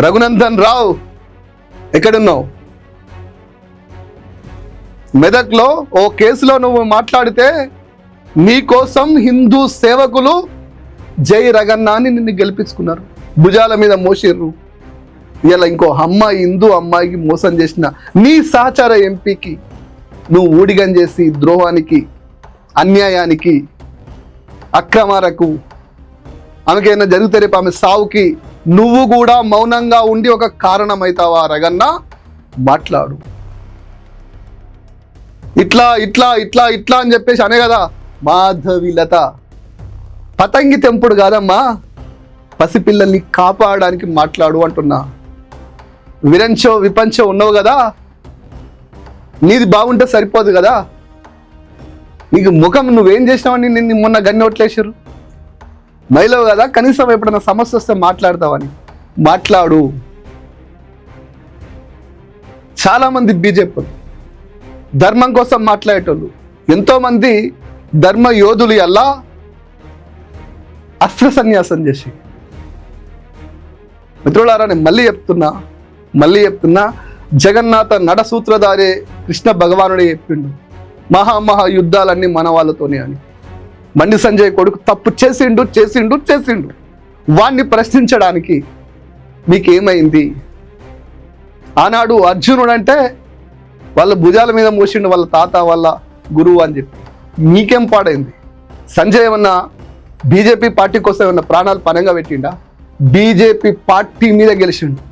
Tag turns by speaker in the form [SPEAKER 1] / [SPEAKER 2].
[SPEAKER 1] రఘునందన్ రావు ఎక్కడున్నావు? మెదక్లో ఓ కేసులో నువ్వు మాట్లాడితే నీకోసం హిందూ సేవకులు జై రగన్న అని నిన్ను గెలిపించుకున్నారు, భుజాల మీద మోసిర్రు. ఇలా ఇంకో అమ్మాయి, హిందూ అమ్మాయికి మోసం చేసిన నీ సహచార ఎంపీకి నువ్వు ఊడిగం చేసి ద్రోహానికి, అన్యాయానికి, అక్రమాలకు, ఆమెకైనా జరిగితే రేపు ఆమె సావుకి నువ్వు కూడా మౌనంగా ఉండి ఒక కారణమవుతావా రగన్న? మాట్లాడు. ఇట్లా ఇట్లా ఇట్లా ఇట్లా అని చెప్పేసి అనే కదా మాధవిలత. పతంగి తెంపుడు కాదమ్మా, పసిపిల్లల్ని కాపాడడానికి మాట్లాడు అంటున్నా. విరంచో విపంచో ఉన్నావు కదా, నీది బాగుంటే సరిపోదు కదా. నీకు ముఖం నువ్వేం చేసినావని నిన్ను మొన్న గన్ని ఓట్లేసారు. మహిళవు కదా, కనీసం ఎప్పుడైనా సమస్య వస్తే మాట్లాడతావని మాట్లాడు. చాలామంది బీజేపీ ధర్మం కోసం మాట్లాడేటోళ్ళు, ఎంతోమంది ధర్మ యోధులు ఎలా అస్త్ర సన్యాసం చేసి. మిత్రులారా, నేను మళ్ళీ చెప్తున్నా జగన్నాథ నడసూత్రధారే కృష్ణ భగవానుడే చెప్పిండు, మహా యుద్ధాలన్నీ మన వాళ్ళతోనే అని. బండి సంజయ్ కొడుకు తప్పు చేసిండు. వాణ్ణి ప్రశ్నించడానికి మీకేమైంది? ఆనాడు అర్జునుడు అంటే వాళ్ళ భుజాల మీద మోసిండు వాళ్ళ తాత, వాళ్ళ గురువు అని చెప్పి. మీకేం పాడైంది? సంజయ్ ఏమన్నా బీజేపీ పార్టీ కోసం ఏమన్నా ప్రాణాలు పనంగా పెట్టిండా? బీజేపీ పార్టీ మీద గెలిచిండు.